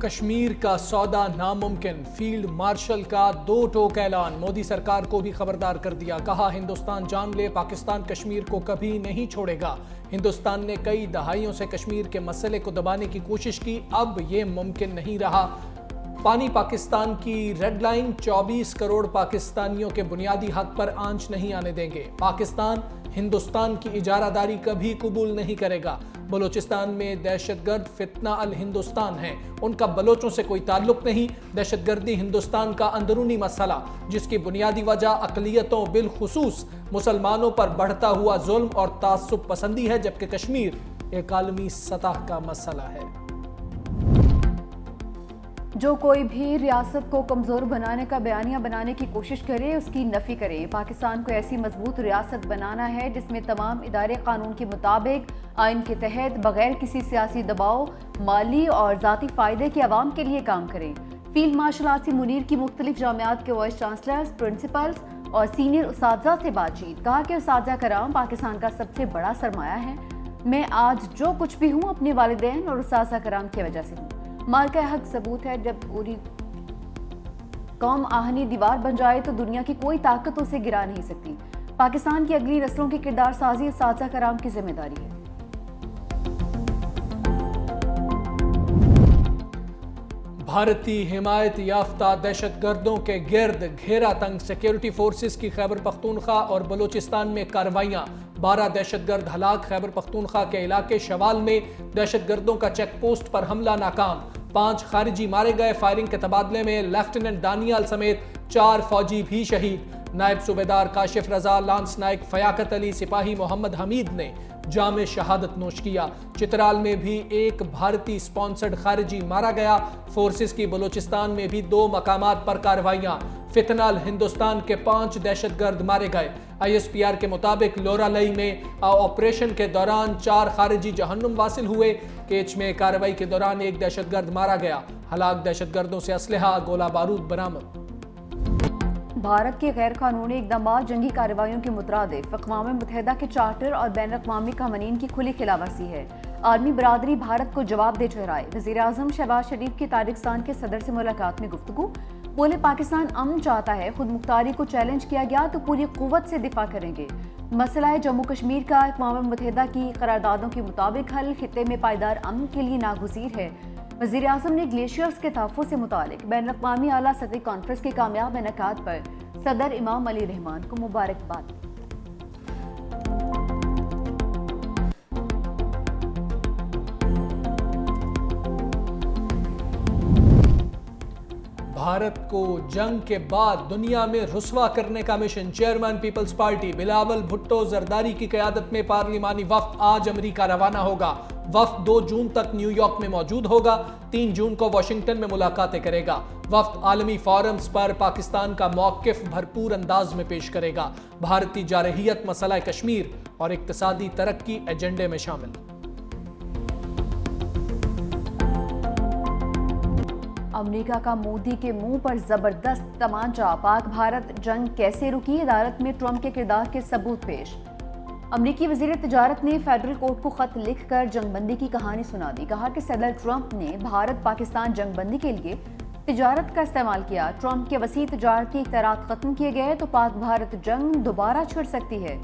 کشمیر کا سودا ناممکن، فیلڈ مارشل کا دو ٹوک اعلان، مودی سرکار کو بھی خبردار کر دیا، کہا ہندوستان جان لے پاکستان کشمیر کو کبھی نہیں چھوڑے گا۔ ہندوستان نے کئی دہائیوں سے کشمیر کے مسئلے کو دبانے کی کوشش کی، اب یہ ممکن نہیں رہا۔ پانی پاکستان کی ریڈ لائن، 24 کروڑ پاکستانیوں کے بنیادی حق پر آنچ نہیں آنے دیں گے۔ پاکستان ہندوستان کی اجارہ داری کبھی قبول نہیں کرے گا۔ بلوچستان میں دہشت گرد فتنہ الہندوستان ہیں، ان کا بلوچوں سے کوئی تعلق نہیں۔ دہشت گردی ہندوستان کا اندرونی مسئلہ، جس کی بنیادی وجہ اقلیتوں بالخصوص مسلمانوں پر بڑھتا ہوا ظلم اور تعصب پسندی ہے، جبکہ کشمیر ایک عالمی سطح کا مسئلہ ہے۔ جو کوئی بھی ریاست کو کمزور بنانے کا بیانیہ بنانے کی کوشش کرے، اس کی نفی کرے۔ پاکستان کو ایسی مضبوط ریاست بنانا ہے جس میں تمام ادارے قانون کے مطابق، آئین کے تحت، بغیر کسی سیاسی دباؤ، مالی اور ذاتی فائدے کے عوام کے لیے کام کریں۔ فیلڈ مارشل آصف منیر کی مختلف جامعات کے وائس چانسلرز، پرنسپلز اور سینئر اساتذہ سے بات چیت، کہا کہ اساتذہ کرام پاکستان کا سب سے بڑا سرمایہ ہے۔ میں آج جو کچھ بھی ہوں اپنے والدین اور اساتذہ کرام کی وجہ سے ہوں۔ مارکہ حق ثبوت ہے، جب پوری قوم آہنی دیوار بن جائے تو دنیا کی کوئی طاقت اسے گرا نہیں سکتی۔ پاکستان کی اگلی نسلوں کی کردار سازی اساتذہ کرام کی ذمہ داری ہے۔ بھارتی حمایت یافتہ دہشت گردوں کے گرد گھیرا تنگ، سیکیورٹی فورسز کی خیبر پختونخوا اور بلوچستان میں کارروائیاں، 12 دہشت گرد ہلاک۔ خیبر پختونخوا کے علاقے شوال میں دہشت گردوں کا چیک پوسٹ پر حملہ ناکام، 5 خارجی مارے گئے۔ فائرنگ کے تبادلے میں لیفٹیننٹ دانیال سمیت 4 فوجی بھی شہید۔ نائب صوبیدار کاشف رضا، لانس نائک فیاقت علی، سپاہی محمد حمید نے جام شہادت نوش کیا۔ چترال میں بھی ایک بھارتی سپانسرڈ خارجی مارا گیا۔ فورسز کی بلوچستان میں بھی 2 مقامات پر کارروائیاں، فتنہ الہندوستان کے 5 دہشت گرد مارے گئے۔ ISPR کے مطابق لورا لئی میں آپریشن کے دوران 4 خارجی جہنم واصل ہوئے۔ کیچ میں کارروائی کے دوران ایک دہشت گرد مارا گیا۔ ہلاک دہشت گردوں سے اسلحہ، گولہ بارود برآمد۔ بھارت کے غیر قانونی اقدامات جنگی کارروائیوں کے مترادف اقوام متحدہ کے چارٹر اور بین الاقوامی قوانین کی کھلی خلاف ورزی ہے۔ عالمی برادری بھارت کو جواب دہ ٹھہرائے۔ وزیر اعظم شہباز شریف کی تاجکستان کے صدر سے ملاقات میں گفتگو، بولے پاکستان امن چاہتا ہے، خود مختاری کو چیلنج کیا گیا تو پوری قوت سے دفاع کریں گے۔ مسئلہ جموں کشمیر کا اقوام متحدہ کی قراردادوں کے مطابق حل خطے میں پائیدار امن کے لیے ناگزیر ہے۔ وزیر اعظم نے گلیشیئرز کے تحفظ سے متعلق بین الاقوامی اعلیٰ سطحی کانفرنس کے کامیاب انعقاد پر صدر امام علی رحمان کو مبارکباد۔ بھارت کو جنگ کے بعد دنیا میں رسوا کرنے کا مشن، چیئرمین پیپلز پارٹی بلاول بھٹو زرداری کی قیادت میں پارلیمانی وفد آج امریکہ روانہ ہوگا۔ وفد 2 جون تک نیو یارک میں موجود ہوگا، 3 جون کو واشنگٹن میں ملاقاتیں کرے گا۔ وفد عالمی فورمز پر پاکستان کا موقف بھرپور انداز میں پیش کرے گا۔ بھارتی جارحیت مسئلہ کشمیر اور اقتصادی ترقی ایجنڈے میں شامل۔ امریکہ کا مودی کے منہ پر زبردست تمانچہ، پاک بھارت جنگ کیسے رکی، عدالت میں ٹرمپ کے کردار کے ثبوت پیش۔ امریکی وزیر تجارت نے فیڈرل کورٹ کو خط لکھ کر جنگ بندی کی کہانی سنا دی، کہا کہ صدر ٹرمپ نے بھارت پاکستان جنگ بندی کے لیے تجارت کا استعمال کیا۔ ٹرمپ کے وسیع تجارتی اختیارات ختم کیے گئے تو پاک بھارت جنگ دوبارہ چھڑ سکتی ہے۔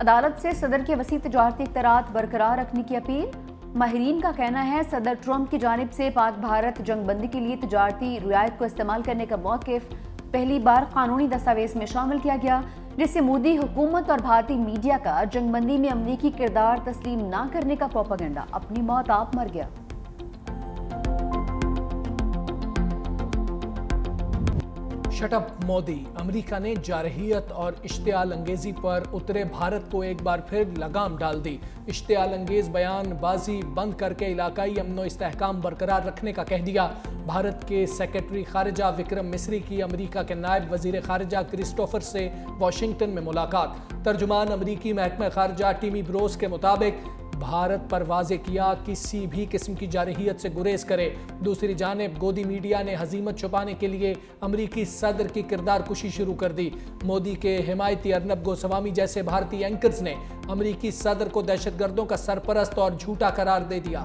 عدالت سے صدر کے وسیع تجارتی اختیارات برقرار رکھنے کی اپیل۔ ماہرین کا کہنا ہے صدر ٹرمپ کی جانب سے پاک بھارت جنگ بندی کے لیے تجارتی رعایت کو استعمال کرنے کا موقف پہلی بار قانونی دستاویز میں شامل کیا گیا، جس سے مودی حکومت اور بھارتی میڈیا کا جنگ بندی میں امریکی کردار تسلیم نہ کرنے کا پروپیگنڈا اپنی موت آپ مر گیا۔ شٹ اپ مودی، امریکہ نے جارحیت اور اشتعال انگیزی پر اترے بھارت کو ایک بار پھر لگام ڈال دی۔ اشتعال انگیز بیان بازی بند کر کے علاقائی امن و استحکام برقرار رکھنے کا کہہ دیا۔ بھارت کے سیکرٹری خارجہ وکرم مسری کی امریکہ کے نائب وزیر خارجہ کرسٹوفر سے واشنگٹن میں ملاقات۔ ترجمان امریکی محکمہ خارجہ ٹیمی بروس کے مطابق بھارت پر واضح کیا کسی بھی قسم کی جارحیت سے گریز کرے۔ دوسری جانب گودی میڈیا نے ہزیمت چھپانے کے لیے امریکی صدر کی کردار کشی شروع کر دی۔ مودی کے حمایتی ارنب گوسوامی جیسے بھارتی اینکرز نے امریکی صدر کو دہشت گردوں کا سرپرست اور جھوٹا قرار دے دیا۔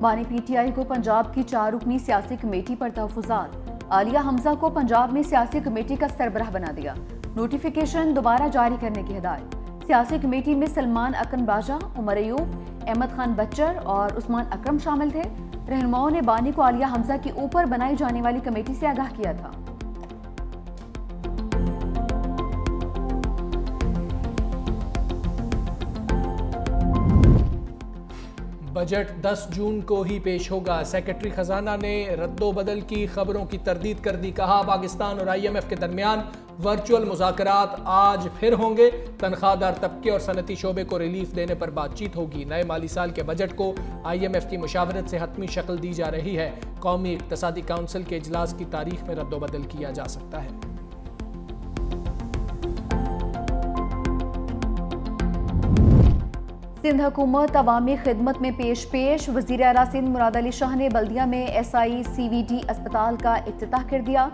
بانی پی ٹی آئی کو پنجاب کی 4 رکنی سیاسی کمیٹی پر تحفظات، عالیہ حمزہ کو پنجاب میں سیاسی کمیٹی کا سربراہ بنا دیا، نوٹیفیکیشن دوبارہ جاری کرنے کی ہدایت۔ سیاسی کمیٹی میں سلمان اکن باجا، عمر ایوب، احمد خان بچر اور عثمان اکرم شامل تھے۔ رہنماؤں نے بانی کو عالیہ حمزہ کے اوپر بنائی جانے والی کمیٹی سے آگاہ کیا تھا۔ بجٹ 10 جون کو ہی پیش ہوگا، سیکرٹری خزانہ نے رد و بدل کی خبروں کی تردید کر دی، کہا پاکستان اور آئی ایم ایف کے درمیان ورچوئل مذاکرات آج پھر ہوں گے، تنخواہ دار طبقے اور صنعتی شعبے کو ریلیف دینے پر بات چیت ہوگی۔ نئے مالی سال کے بجٹ کو آئی ایم ایف کی مشاورت سے حتمی شکل دی جا رہی ہے، قومی اقتصادی کونسل کے اجلاس کی تاریخ میں رد و بدل کیا جا سکتا ہے۔ سندھ حکومت عوامی خدمت میں پیش وزیر اعلیٰ سندھ مراد علی شاہ نے بلدیہ میں S I C we D اسپتال کا افتتاح کر دیا۔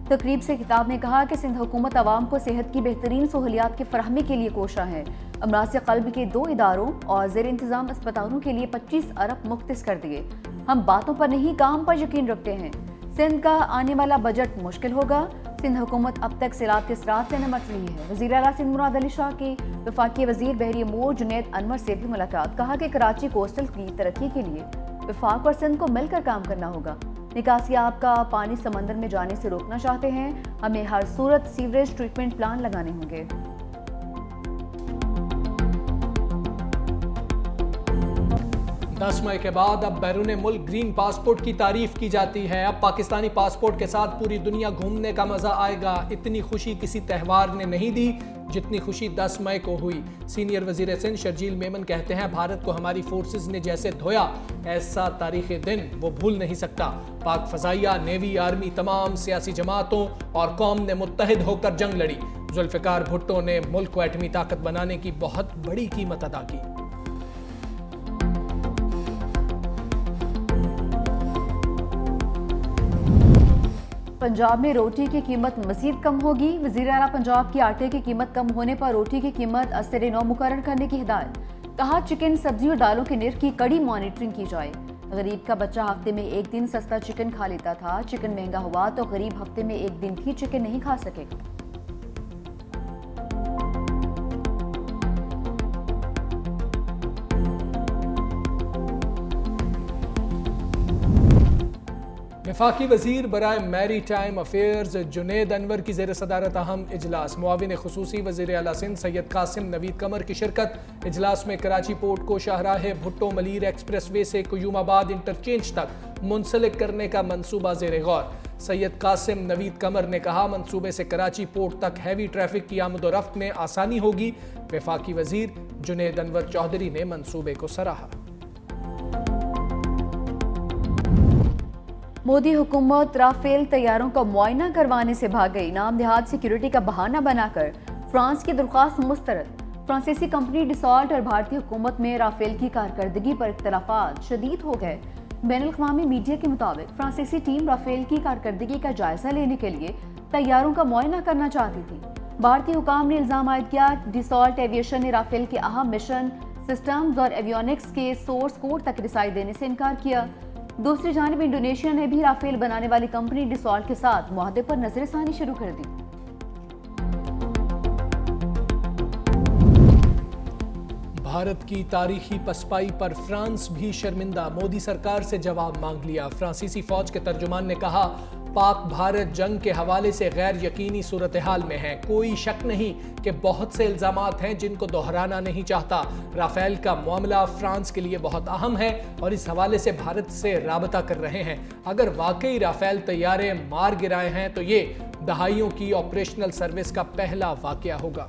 تقریب سے خطاب میں کہا کہ سندھ حکومت عوام کو صحت کی بہترین سہولیات کی فراہمی کے لیے کوشاں ہے۔ امراض قلب کے 2 اداروں اور زیر انتظام اسپتالوں کے لیے 25 ارب مختص کر دیے۔ ہم باتوں پر نہیں، کام پر یقین رکھتے ہیں۔ سندھ کا آنے والا بجٹ مشکل ہوگا۔ سندھ حکومت اب تک سیلاب کے اثرات سے نمٹ رہی ہے۔ وزیر اعلیٰ سندھ مراد علی شاہ کی وفاقی وزیر بحری امور جنید انور سے بھی ملاقات، کہا کہ کراچی کوسٹل کی ترقی کے لیے وفاق اور سندھ کو مل کر کام کرنا ہوگا۔ نکاسی آب کا پانی سمندر میں جانے سے روکنا چاہتے ہیں، ہمیں ہر صورت سیوریج ٹریٹمنٹ پلان لگانے ہوں گے۔ 10 مئی کے بعد اب بیرون ملک گرین پاسپورٹ کی تعریف کی جاتی ہے۔ اب پاکستانی پاسپورٹ کے ساتھ پوری دنیا گھومنے کا مزہ آئے گا۔ اتنی خوشی کسی تہوار نے نہیں دی جتنی خوشی 10 مئی کو ہوئی۔ سینئر وزیر سندھ شرجیل میمن کہتے ہیں، بھارت کو ہماری فورسز نے جیسے دھویا، ایسا تاریخی دن وہ بھول نہیں سکتا۔ پاک فضائیہ، نیوی، آرمی، تمام سیاسی جماعتوں اور قوم نے متحد ہو کر جنگ لڑی۔ ذوالفقار بھٹو نے ملک کو ایٹمی طاقت بنانے کی بہت بڑی قیمت ادا کی۔ پنجاب میں روٹی کی قیمت مزید کم ہوگی، وزیر اعلیٰ پنجاب کی آٹے کی قیمت کم ہونے پر روٹی کی قیمت ازسر نو مقرر کرنے کی ہدایت، کہا چکن، سبزی اور دالوں کے نرخ کی کڑی مانیٹرنگ کی جائے۔ غریب کا بچہ ہفتے میں 1 دن سستا چکن کھا لیتا تھا، چکن مہنگا ہوا تو غریب ہفتے میں 1 دن بھی چکن نہیں کھا سکے گا۔ وفاقی وزیر برائے میری ٹائم افیئرز جنید انور کی زیر صدارت اہم اجلاس، معاون خصوصی وزیر اعلیٰ سندھ سید قاسم نوید قمر کی شرکت۔ اجلاس میں کراچی پورٹ کو شاہراہ بھٹو ملیر ایکسپریس وے سے قیوم آباد انٹرچینج تک منسلک کرنے کا منصوبہ زیر غور۔ سید قاسم نوید قمر نے کہا، منصوبے سے کراچی پورٹ تک ہیوی ٹریفک کی آمد و رفت میں آسانی ہوگی۔ وفاقی وزیر جنید انور چودھری نے منصوبے کو سراہا۔ مودی حکومت رافیل طیاروں کا معائنہ کروانے سے بھاگ گئی، نام نہاد سیکیورٹی کا بہانہ بنا کر فرانس کی درخواست مسترد۔ فرانسیسی کمپنی ڈسالٹ اور بھارتی حکومت میں رافیل کی کارکردگی پر اختلافات شدید ہو گئے۔ بین الاقوامی میڈیا کے مطابق فرانسیسی ٹیم رافیل کی کارکردگی کا جائزہ لینے کے لیے طیاروں کا معائنہ کرنا چاہتی تھی۔ بھارتی حکام نے الزام عائد کیا، ڈسالٹ ایویشن نے رافیل کے اہم مشن سسٹمز اور ایویونکس کے سورس کوڈ تک رسائی دینے سے انکار کیا۔ دوسری جانب انڈونیشیا نے بھی رافیل بنانے والی کمپنی ڈسالٹ کے ساتھ معاہدے پر نظر ثانی شروع کر دی۔ بھارت کی تاریخی پسپائی پر فرانس بھی شرمندہ، مودی سرکار سے جواب مانگ لیا۔ فرانسیسی فوج کے ترجمان نے کہا، پاک بھارت جنگ کے حوالے سے غیر یقینی صورتحال میں ہے، کوئی شک نہیں کہ بہت سے الزامات ہیں جن کو دہرانا نہیں چاہتا۔ رافیل کا معاملہ فرانس کے لیے بہت اہم ہے اور اس حوالے سے بھارت سے رابطہ کر رہے ہیں۔ اگر واقعی رافیل طیارے مار گرائے ہیں تو یہ دہائیوں کی آپریشنل سروس کا پہلا واقعہ ہوگا۔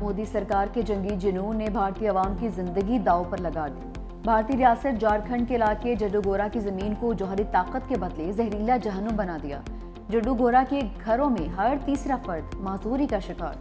مودی سرکار کے جنگی جنون نے بھارتی عوام کی زندگی داؤ پر لگا دی۔ بھارتی ریاست جھارکھنڈ کے علاقے جڈو گورا کی زمین کو جوہری طاقت کے بدلے زہریلا جہنم بنا دیا۔ جڈو گورا کے گھروں میں ہر تیسرا فرد معذوری کا شکار۔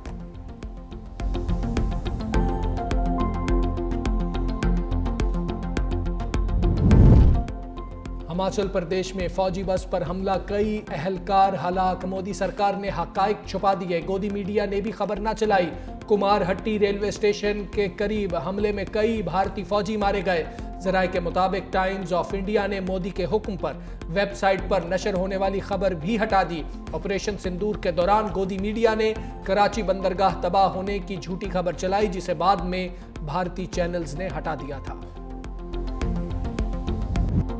ہماچل پردیش میں فوجی بس پر حملہ، کئی اہلکار ہلاک، مودی سرکار نے حقائق چھپا دیے، گودی میڈیا نے بھی خبر نہ چلائی۔ کمار ہٹی ریلوے اسٹیشن کے قریب حملے میں کئی بھارتی فوجی مارے گئے۔ ذرائع کے مطابق ٹائمز آف انڈیا نے مودی کے حکم پر ویب سائٹ پر نشر ہونے والی خبر بھی ہٹا دی۔ آپریشن سندور کے دوران گودی میڈیا نے کراچی بندرگاہ تباہ ہونے کی جھوٹی خبر چلائی، جسے بعد میں بھارتی چینلز نے ہٹا دیا تھا۔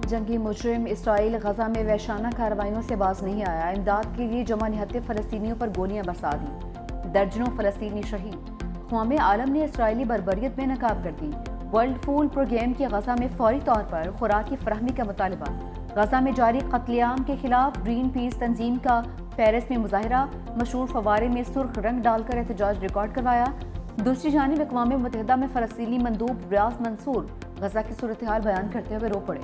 جنگی مجرم اسرائیل غزہ میں وحشانہ کارروائیوں سے باز نہیں آیا۔ امداد کے لیے جمع نہتے فلسطینیوں پر گولیاں برسا دیں، درجنوں فلسطینی شہید۔ اقوام عالم نے اسرائیلی بربریت میں نقاب کر دی۔ ورلڈ فوڈ پروگرام کی غزہ میں فوری طور پر خوراک کی فراہمی کا مطالبہ۔ غزہ میں جاری قتل عام کے خلاف گرین پیس تنظیم کا پیرس میں مظاہرہ، مشہور فوارے میں سرخ رنگ ڈال کر احتجاج ریکارڈ کروایا۔ دوسری جانب اقوام متحدہ میں فلسطینی مندوب ریاض منصور غزہ کی صورتحال بیان کرتے ہوئے رو پڑے۔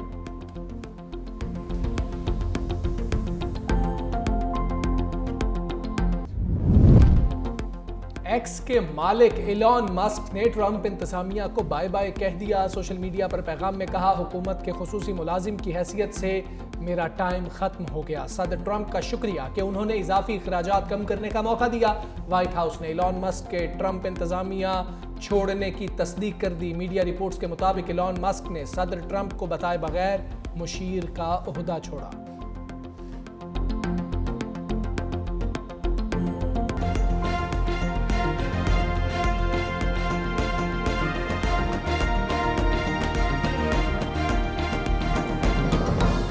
ایکس کے مالک ایلون مسک نے ٹرمپ انتظامیہ کو بائے بائے کہہ دیا۔ سوشل میڈیا پر پیغام میں کہا، حکومت کے خصوصی ملازم کی حیثیت سے میرا ٹائم ختم ہو گیا۔ صدر ٹرمپ کا شکریہ کہ انہوں نے اضافی اخراجات کم کرنے کا موقع دیا۔ وائٹ ہاؤس نے ایلون مسک کے ٹرمپ انتظامیہ چھوڑنے کی تصدیق کر دی۔ میڈیا رپورٹس کے مطابق ایلون مسک نے صدر ٹرمپ کو بتائے بغیر مشیر کا عہدہ چھوڑا۔